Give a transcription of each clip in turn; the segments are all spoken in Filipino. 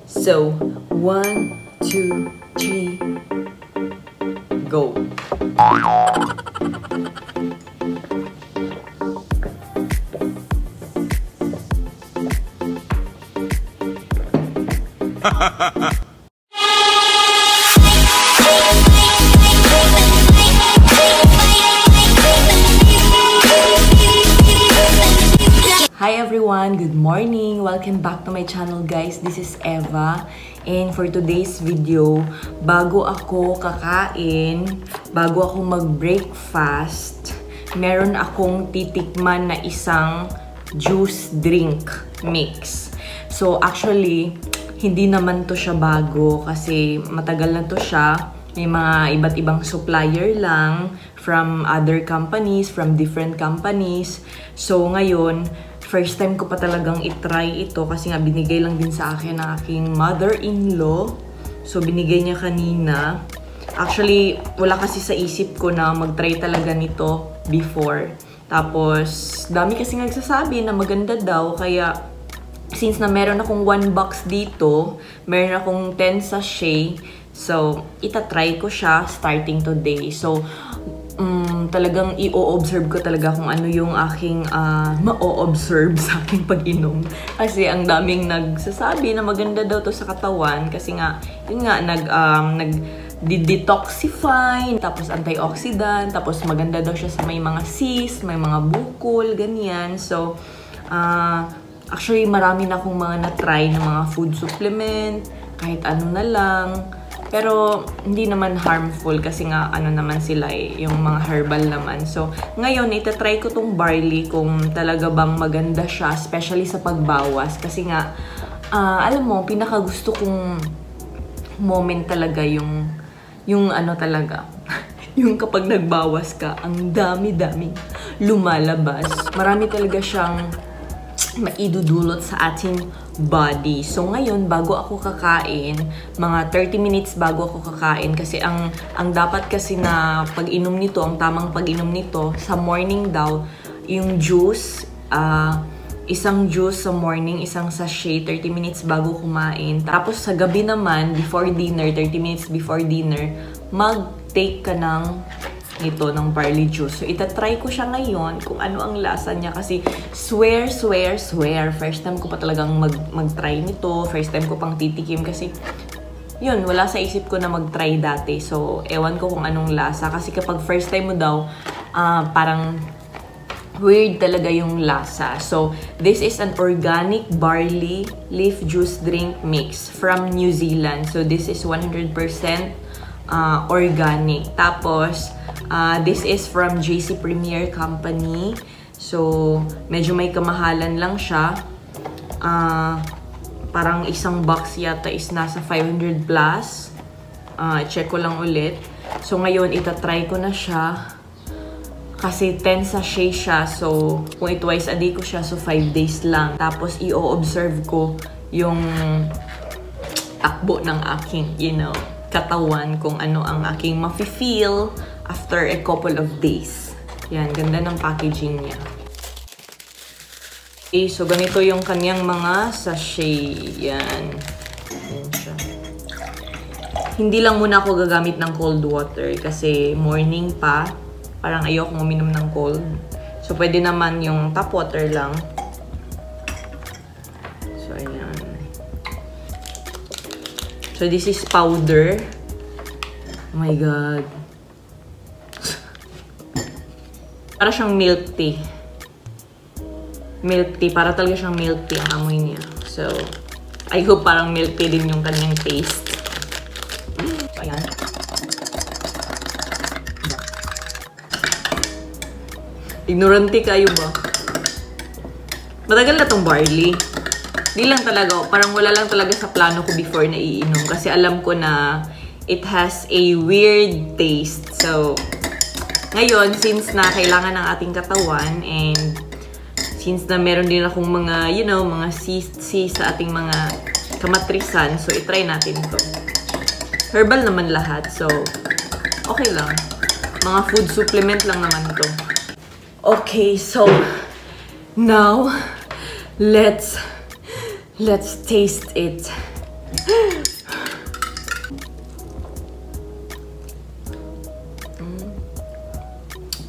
So, 1, 2, 3, go. Hi everyone! Good morning! Welcome back to my channel guys. This is Eva. And for today's video, bago ako kakain, bago ako mag-breakfast, meron akong titikman na isang juice drink mix. So actually, hindi naman to siya bago kasi matagal na to siya. May mga iba't ibang supplier lang from other companies, from different companies. So ngayon, first time ko pa talagang itry ito kasi nga binigay lang din sa akin ng aking mother-in-law. So binigay niya kanina. Actually, wala kasi sa isip ko na mag-try talaga nito before. Tapos, dami kasi nagsasabi na maganda daw. Kaya, since na meron akong 1 box dito, meron akong 10 sachet. So, itatry ko siya starting today. So, talagang i-o-observe ko talaga kung ano yung aking ma-o-observe sa aking pag-inom. Kasi ang daming nagsasabi na maganda daw to sa katawan. Kasi nga, yun nga, nag-detoxify, tapos antioxidant, tapos maganda daw siya sa may mga cyst, may mga bukol, ganyan. So, actually, marami na akong mga na-try na mga food supplement, kahit ano na lang. Pero, hindi naman harmful kasi nga, ano naman sila yung mga herbal naman. So, ngayon, itatry ko tong barley kung talaga bang maganda siya, especially sa pagbawas. Kasi nga, alam mo, pinakagusto kong moment talaga yung ano talaga, yung kapag nagbawas ka, ang dami-daming lumalabas. Marami talaga siyang maidudulot sa ating body. So ngayon, bago ako kakain, mga 30 minutes bago ako kakain, kasi ang dapat kasi na pag-inom nito, ang tamang pag-inom nito, sa morning daw, yung juice, isang juice sa morning, isang sachet, 30 minutes bago kumain. Tapos sa gabi naman, before dinner, 30 minutes before dinner, mag-take ka ng ng barley juice. So, itatry ko siya ngayon kung ano ang lasa niya kasi swear. First time ko pa talagang mag-try nito. First time ko pang titikim kasi yun, wala sa isip ko na mag-try dati. So, ewan ko kung anong lasa. Kasi kapag first time mo daw, parang weird talaga yung lasa. So, this is an organic barley leaf juice drink mix from New Zealand. So, this is 100% organic. Tapos, this is from JC Premier Company. So, medyo may kamahalan lang siya. Parang isang box yata is nasa 500 plus. Check ko lang ulit. So, ngayon, itatry ko na siya. Kasi 10 sachet siya. So, kung twice a day ko siya, so 5 days lang. Tapos, i-observe ko yung takbo ng aking, katawan. Kung ano ang aking mafe-feel after a couple of days. Yan, ganda ng packaging niya. Okay, so ganito yung kanyang mga sachet. Yan. Yan siya. Hindi lang muna ako gagamit ng cold water kasi morning pa. Parang ayokong uminom ng cold. So, pwede naman yung tap water lang. So, ayan. So, this is powder. Oh my God. Para siyang milk tea. Milk tea. Para talaga siyang milk tea ang amoy niya. So, I hope parang milk tea din yung kanyang taste. Ayan. Ignorante kayo ba? Matagal na tong barley. Di lang talaga. Parang wala lang talaga sa plano ko before na iinom. Kasi alam ko na it has a weird taste. So, ngayon, since na kailangan ng ating katawan and since na meron din akong mga, mga cysts sa ating mga kamatrisan, so itry natin ito. Herbal naman lahat, so okay lang. Mga food supplement lang naman ito. Okay, so now, let's taste it.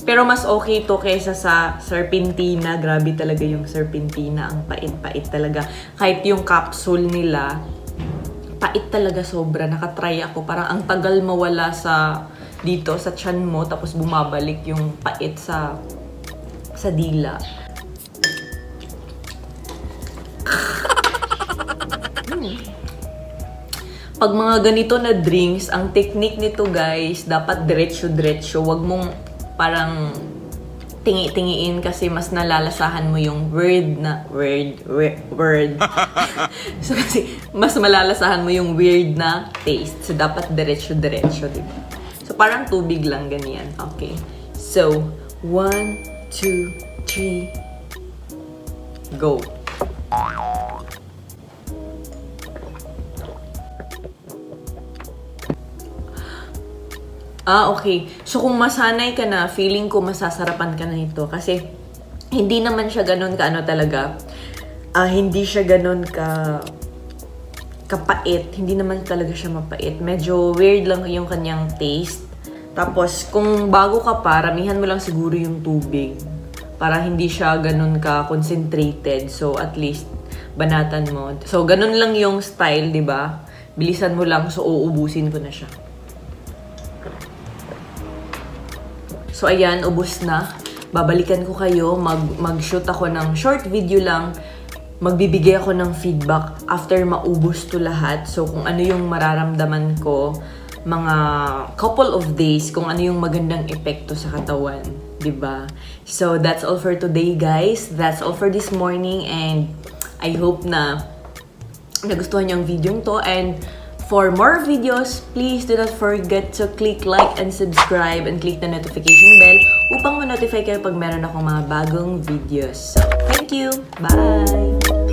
Pero mas okay to kaysa sa Serpentina. Grabe talaga yung Serpentina. Ang pait-pait talaga. Kahit yung capsule nila, pait talaga sobra. Nakatry ako. Parang ang tagal mawala sa dito, sa tiyan mo. Tapos bumabalik yung pait sa dila. Pag mga ganito na drinks, ang technique nito guys, dapat diretso-diretso. Huwag mong parang tingi-tingiin kasi mas nalalasahan mo yung word. So kasi mas malalasahan mo yung weird na taste. So dapat diretso-diretso, diba? So parang tubig lang ganyan. Okay. So 1, 2, 3, go. Okay. So, kung masanay ka na, feeling ko masasarapan ka na nito. Kasi, hindi naman siya ganun ka ano talaga. Hindi siya ganun kapait. Hindi naman talaga siya mapait. Medyo weird lang yung kanyang taste. Tapos, kung bago ka pa, ramihan mo lang siguro yung tubig. Para hindi siya ganun ka concentrated. So, at least, banatan mo. So, ganun lang yung style, di ba? Bilisan mo lang. So, uubusin ko na siya. So, ayan, ubos na. Babalikan ko kayo. Mag-shoot ako ng short video lang. Magbibigay ako ng feedback after maubos to lahat. So, kung ano yung mararamdaman ko, mga couple of days, kung ano yung magandang epekto sa katawan. Diba? So, that's all for today, guys. That's all for this morning. And I hope na nagustuhan niyo ang video to. And for more videos, please do not forget to click like and subscribe and click the notification bell upang ma-notify kayo pag meron akong mga bagong videos. So, thank you! Bye!